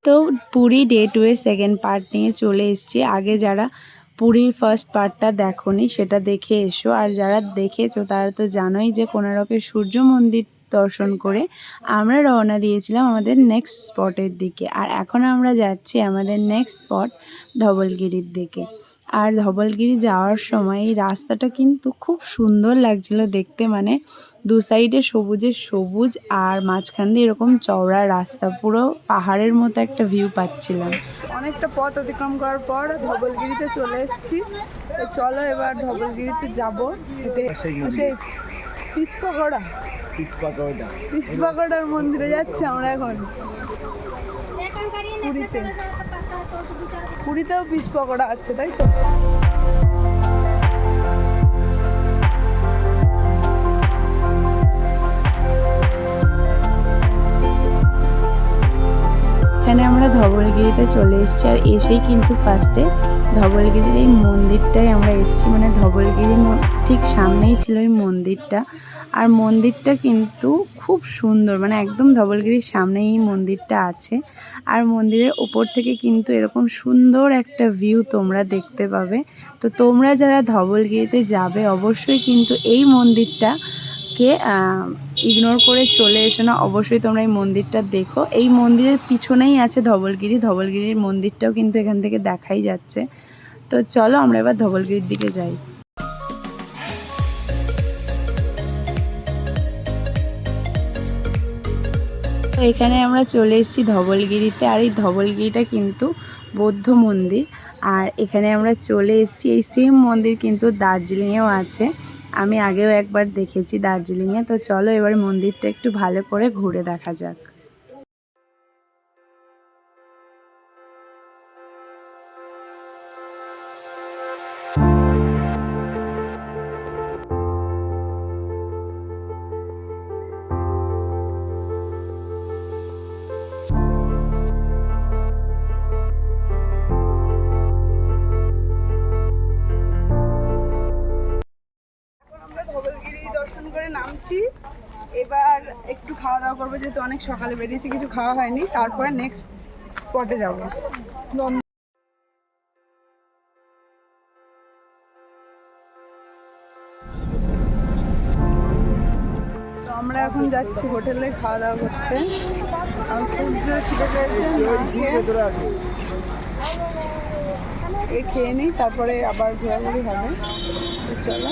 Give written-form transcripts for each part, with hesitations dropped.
তো পুরী ডে 2 এর second part নিয়ে চলে এসেছি। আগে যারা পুরীর ফার্স্ট পার্টটা দেখোনি সেটা দেখে এসো, আর যারা দেখেছো তারা তো জানোই যে কোণার্কের সূর্য মন্দির দর্শন করে আমরা রওনা দিয়েছিলাম আমাদের নেক্সট স্পটের দিকে। আর এখন আমরা যাচ্ছি আমাদের নেক্সট স্পট ধবলগিরির দিকে। আর ধবলগিরি যাওয়ার সময় এই রাস্তাটা কিন্তু খুব সুন্দর লাগছিল দেখতে, মানে দু সাইডে সবুজের সবুজ আর মাঝখান দিয়ে এরকম চওড়া রাস্তা, পুরো পাহাড়ের মতো একটা ভিউ পাচ্ছিলাম। অনেকটা পথ অতিক্রম করার পর ধবলগিরিতে চলে এসেছি। তো চলো এবার ধবলগিরিতে যাবো। সেই পিসপাগোড়ার মন্দিরে যাচ্ছি আমরা এখন। পুরীতেও পিসপাগোড়া আছে, তাই তো? এখানে আমরা ধবলগিরিতে চলে এসেছি, আর এসেই কিন্তু ফার্স্টে ধবলগিরির এই মন্দিরটাই আমরা এসেছি, মানে ধবলগিরির ঠিক সামনেই ছিল এই মন্দিরটা। আর মন্দিরটা কিন্তু খুব সুন্দর, মানে একদম ধবলগিরির সামনেই এই মন্দিরটা আছে। আর মন্দিরের ওপর থেকে কিন্তু এরকম সুন্দর একটা ভিউ তোমরা দেখতে পাবে। তো তোমরা যারা ধবলগিরিতে যাবে অবশ্যই কিন্তু এই মন্দিরটা কে ইগনোর করে চলে এসো না, অবশ্যই তোমরা এই মন্দিরটা দেখো। এই মন্দিরের পিছনেই আছে ধবলগিরি, ধবলগিরির মন্দিরটাও কিন্তু এখান থেকে দেখাই যাচ্ছে। তো চলো আমরা এবার ধবলগিরির দিকে যাই। তো এখানে আমরা চলে এসেছি ধবলগিরিতে, আর এই ধবলগিরিটা কিন্তু বৌদ্ধ মন্দির। আর এখানে আমরা চলে এসেছি, এই সেম মন্দির কিন্তু দার্জিলিংয়েও আছে, আমি আগেও একবার দেখেছি দার্জিলিংয়ে। তো চলো এবার মন্দিরটা একটু ভালো করে ঘুরে দেখা যাক। ধবলগিরি দর্শন করে নামছি। এবার একটু খাওয়া দাওয়া করবো, যেহেতু অনেক সকালে বেরিয়েছি, কিছু খাওয়া হয়নি। তারপরে নেক্সট স্পটে যাবো। তো আমরা এখন যাচ্ছি হোটেলে খাওয়া দাওয়া করতে। আর খুব জোর খিদে পেয়েছে, খেয়ে নিই, তারপরে আবার ঘোরাঘুরি হবে। তো চলো।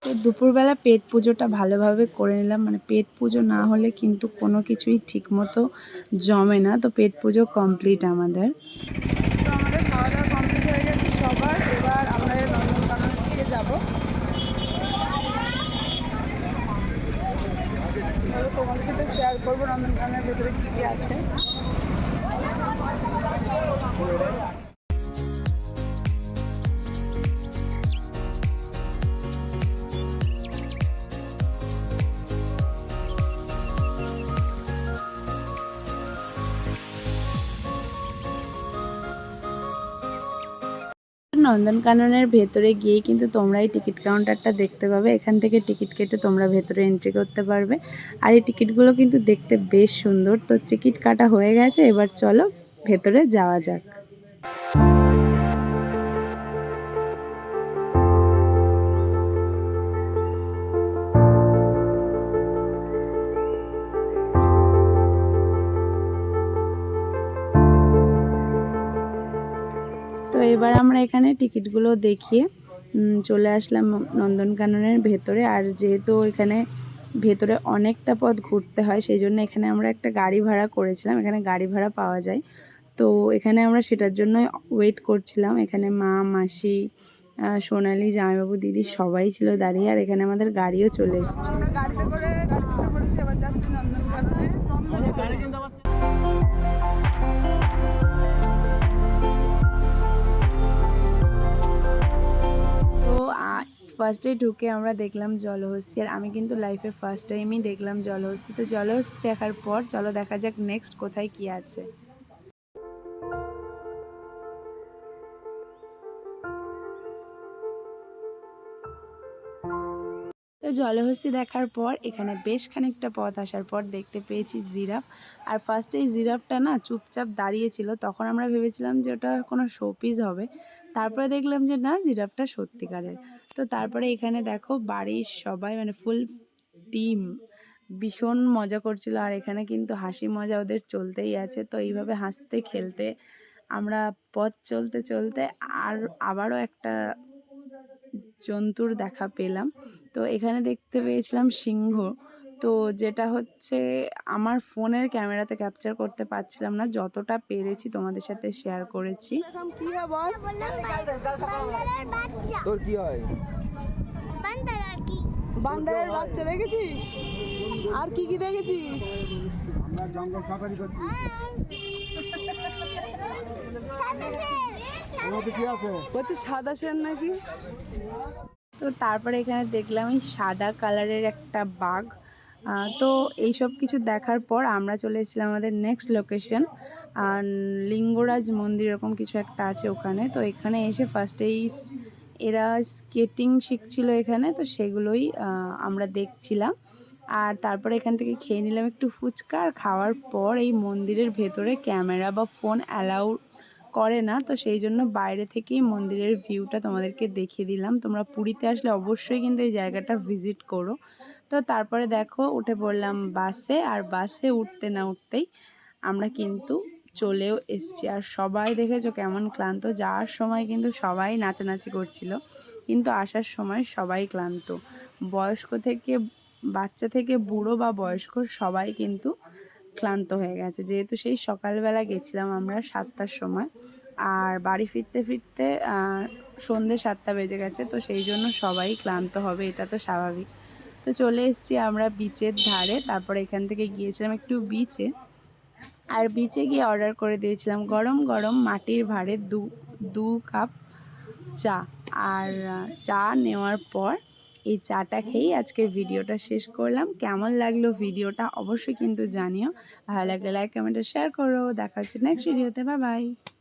তো দুপুরবেলা পেট পুজোটা ভালোভাবে করে নিলাম, মানে পেট পুজো না হলে কিন্তু কোনো কিছুই ঠিক মতো জমে না। তো পেট পুজো কমপ্লিট আমাদের। তো আমাদের খাওয়া দাওয়া কমপ্লিট হয়ে গেছে সবার। এবার আমরা নন্দনকাননের দিকে যাবো। তোমাদের সাথে শেয়ার করবো নন্দনকাননের ভেতরে কী কী আছে। নন্দনকাননের ভেতরে গিয়ে কিন্তু তোমরা এই টিকিট কাউন্টারটা দেখতে পাবে, এখান থেকে টিকিট কেটে তোমরা ভেতরে এন্ট্রি করতে পারবে। আর এই টিকিটগুলো কিন্তু দেখতে বেশ সুন্দর। তো টিকিট কাটা হয়ে গেছে, এবার চলো ভেতরে যাওয়া যাক। তো এবার আমরা এখানে টিকিটগুলো দেখিয়ে চলে আসলাম নন্দনকাননের ভেতরে। আর যেহেতু এখানে ভেতরে অনেকটা পথ ঘুরতে হয়, সেই জন্য এখানে আমরা একটা গাড়ি ভাড়া করেছিলাম, এখানে গাড়ি ভাড়া পাওয়া যায়। তো এখানে আমরা সেটার জন্য ওয়েট করছিলাম। এখানে মা, মাসি, সোনালি, জামাইবাবু, দিদি সবাই ছিল দাঁড়িয়ে, আর এখানে আমাদের গাড়িও চলে এসেছে। গাড়িতে করে এবার যাচ্ছি নন্দনকাননে। তো ফার্স্টে ঢুকে আমরা দেখলাম জলহস্তী, আর আমি কিন্তু লাইফে ফার্স্ট টাইমই দেখলাম জলহস্তী। তো জলহস্তী দেখার পর চলো দেখা যাক নেক্সট কোথায় কি আছে। তো জলহস্তি দেখার পর এখানে বেশ খানিকটা পথ আসার পর দেখতে পেয়েছি জিরাফ। আর ফার্স্টে এই জিরাফটা না চুপচাপ দাঁড়িয়েছিল, তখন আমরা ভেবেছিলাম যে ওটা কোনো শোপিস হবে, তারপরে দেখলাম যে না, জিরাফটা সত্যিকারের। তো তারপরে এখানে দেখো বাড়ির সবাই মানে ফুল টিম ভীষণ মজা করছিল, আর এখানে কিন্তু হাসি মজা ওদের চলতেই আছে। তো এইভাবে হাসতে খেলতে আমরা পথ চলতে চলতে আবারও একটা জন্তুর দেখা পেলাম। তো এখানে দেখতে পেয়েছিলাম সিংহ, তো যেটা হচ্ছে আমার ফোনের ক্যামেরাতে ক্যাপচার করতে পারছিলাম না, যতটা পেরেছি তোমাদের সাথে শেয়ার করেছি। এখন কি হয় বল? তোর কি হয়? বান্দরের বাচ্চা দেখেছিস? আর কি কি দেখেছিস? আমরা জঙ্গল সাফারি করছি। কি আছে? বলছে সাদা শের নাকি? তো তারপরে এখানে দেখলাম এই সাদা কালারের একটা বাঘ। তো এইসব কিছু দেখার পর আমরা চলে এসেছিলাম আমাদের নেক্সট লোকেশন, লিঙ্গরাজ মন্দির এরকম কিছু একটা আছে ওখানে। তো এখানে এসে ফার্স্টেই এরা স্কেটিং শিখছিল এখানে, তো সেগুলোই আমরা দেখছিলাম। আর তারপরে এখান থেকে খেয়ে নিলাম একটু ফুচকা। আর খাওয়ার পর এই মন্দিরের ভেতরে ক্যামেরা বা ফোন অ্যালাউ করে না, তো সেই জন্য বাইরে থেকেই মন্দিরের ভিউটা তোমাদেরকে দেখিয়ে দিলাম। তোমরা পুরীতে আসলে অবশ্যই কিন্তু এই জায়গাটা ভিজিট করো। তো তারপরে দেখো উঠে পড়লাম বাসে, আর বাসে উঠতে না উঠতেই আমরা কিন্তু চলেও এসছি। আর সবাই দেখেছো কেমন ক্লান্ত, যাওয়ার সময় কিন্তু সবাই নাচানাচি করছিল, কিন্তু আসার সময় সবাই ক্লান্ত, বয়স্ক থেকে বাচ্চা থেকে বুড়ো বা বয়স্ক সবাই কিন্তু ক্লান্ত হয়ে গেছে, যেহেতু সেই সকালবেলা গেছিলাম আমরা 7টার সময়, আর বাড়ি ফিরতে ফিরতে সন্ধ্যে 7টা বেজে গেছে। তো সেই জন্য সবাই ক্লান্ত হবে, এটা তো স্বাভাবিক। তো চলে এসেছি আমরা বিচের ধারে। তারপরে এখান থেকে গিয়েছিলাম একটু বিচে, আর বিচে গিয়ে অর্ডার করে দিয়েছিলাম গরম গরম মাটির ভাঁড়ে দু কাপ চা। আর চা নেওয়ার পর এই চাটা খেয়েই আজকের ভিডিওটা শেষ করলাম। কেমন লাগলো ভিডিওটা অবশ্যই কিন্তু জানিও, ভালো লাগলে লাইক কমেন্ট শেয়ার করো। দেখা হচ্ছে নেক্সট ভিডিওতে, বাই বাই।